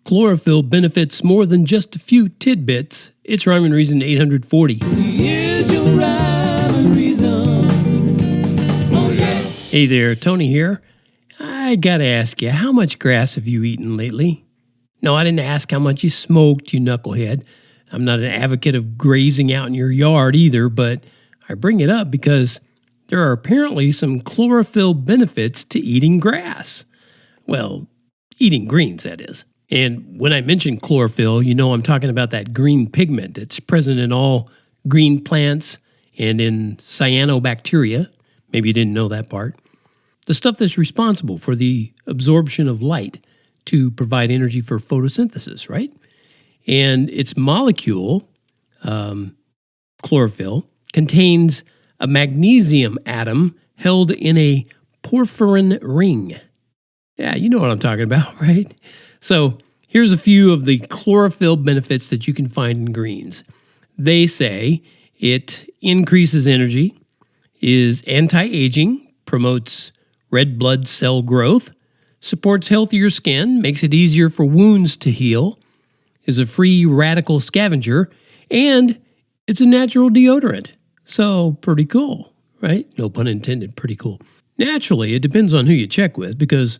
Chlorophyll benefits more than just a few tidbits. It's Rhyme and Reason 840. Here's your rhyme and reason. Oh yeah. Hey there, Tony here. I gotta ask you, how much grass have you eaten lately? No, I didn't ask how much you smoked, you knucklehead. I'm not an advocate of grazing out in your yard either, but I bring it up because there are apparently some chlorophyll benefits to eating grass. Well, eating greens, that is. And when I mention chlorophyll, you know I'm talking about that green pigment that's present in all green plants and in cyanobacteria. Maybe you didn't know that part. The stuff that's responsible for the absorption of light to provide energy for photosynthesis, right? And its molecule, chlorophyll, contains a magnesium atom held in a porphyrin ring. Yeah, you know what I'm talking about, right? So here's a few of the chlorophyll benefits that you can find in greens. They say it increases energy, is anti-aging, promotes red blood cell growth, supports healthier skin, makes it easier for wounds to heal, is a free radical scavenger, and it's a natural deodorant. So pretty cool, right? No pun intended, pretty cool. Naturally, it depends on who you check with because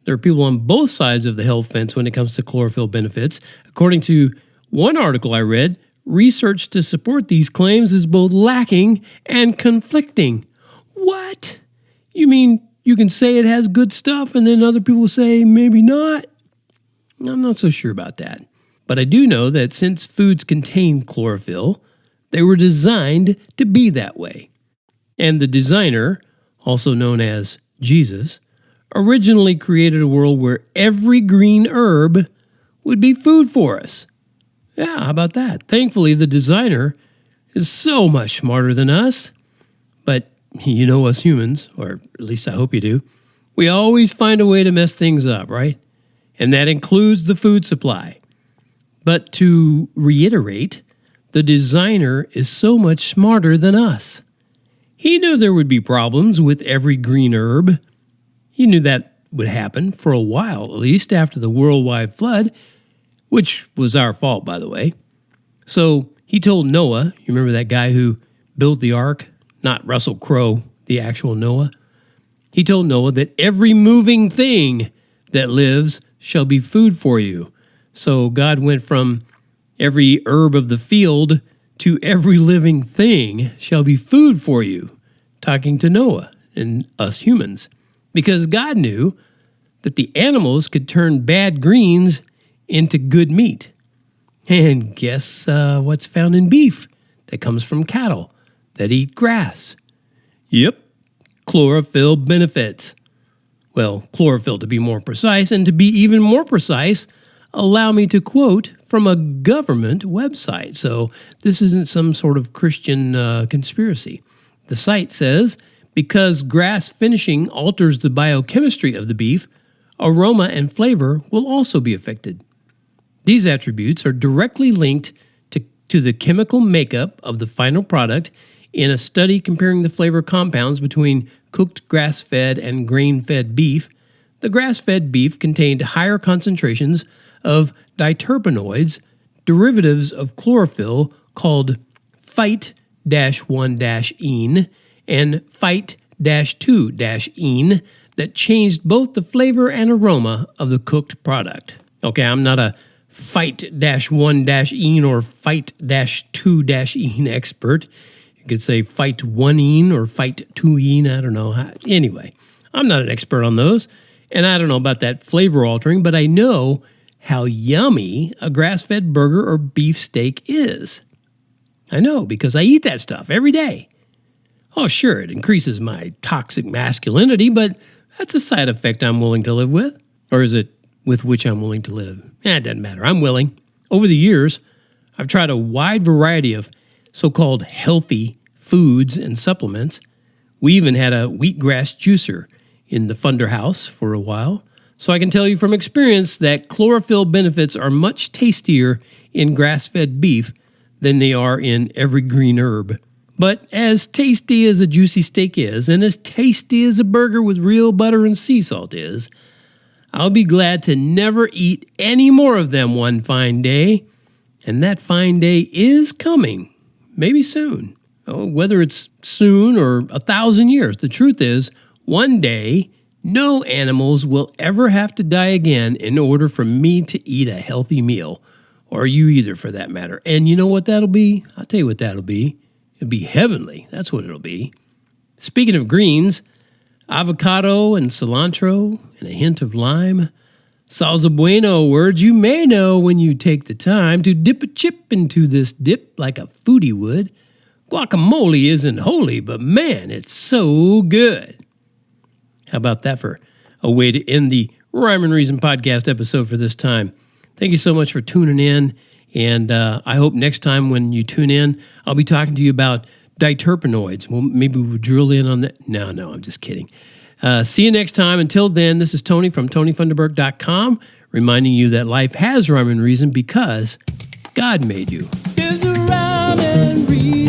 there are people on both sides of the health fence when it comes to chlorophyll benefits. According to one article I read, research to support these claims is both lacking and conflicting. What? You mean you can say it has good stuff and then other people say maybe not? I'm not so sure about that. But I do know that since foods contain chlorophyll, they were designed to be that way. And the designer, also known as Jesus, originally created a world where every green herb would be food for us. Yeah, how about that? Thankfully, the designer is so much smarter than us. But you know us humans, or at least I hope you do, we always find a way to mess things up, right? And that includes the food supply. But to reiterate, the designer is so much smarter than us. He knew there would be problems with every green herb. He knew that would happen for a while, at least after the worldwide flood, which was our fault, by the way. So he told Noah, you remember that guy who built the ark? Not Russell Crowe, the actual Noah. He told Noah that every moving thing that lives shall be food for you. So God went from every herb of the field to every living thing shall be food for you, talking to Noah and us humans. Because God knew that the animals could turn bad greens into good meat. And guess what's found in beef that comes from cattle that eat grass? Yep, chlorophyll benefits. Well, chlorophyll to be more precise, and to be even more precise, allow me to quote from a government website. So this isn't some sort of Christian conspiracy. The site says, because grass finishing alters the biochemistry of the beef, aroma and flavor will also be affected. These attributes are directly linked to the chemical makeup of the final product in a study comparing the flavor compounds between cooked grass-fed and grain-fed beef. The grass-fed beef contained higher concentrations of diterpenoids, derivatives of chlorophyll called phyte-1-ene and phyte-2-ene that changed both the flavor and aroma of the cooked product. Okay, I'm not a phyte-1-ene or phyte-2-ene expert. You could say phyte-1-ene or phyte-2-ene, I don't know. Anyway, I'm not an expert on those, and I don't know about that flavor altering, but I know how yummy a grass-fed burger or beef steak is. I know, because I eat that stuff every day. Oh, sure, it increases my toxic masculinity, but that's a side effect I'm willing to live with. Or is it with which I'm willing to live? It doesn't matter. I'm willing. Over the years, I've tried a wide variety of so-called healthy foods and supplements. We even had a wheatgrass juicer in the Funder house for a while. So I can tell you from experience that chlorophyll benefits are much tastier in grass-fed beef than they are in every green herb. But as tasty as a juicy steak is, and as tasty as a burger with real butter and sea salt is, I'll be glad to never eat any more of them one fine day. And that fine day is coming, maybe soon. Oh, whether it's soon or 1,000 years, the truth is, one day, no animals will ever have to die again in order for me to eat a healthy meal. Or you either, for that matter. And you know what that'll be? I'll tell you what that'll be. It'll be heavenly. That's what it'll be. Speaking of greens, avocado and cilantro and a hint of lime. Salsa bueno, words you may know when you take the time to dip a chip into this dip like a foodie would. Guacamole isn't holy, but man, it's so good. How about that for a way to end the Rhyme and Reason podcast episode for this time? Thank you so much for tuning in, and I hope next time when you tune in, I'll be talking to you about diterpenoids. Well, maybe we'll drill in on that. No, I'm just kidding. See you next time. Until then, this is Tony from TonyFunderburk.com, reminding you that life has rhyme and reason because God made you. There's a rhyme and reason.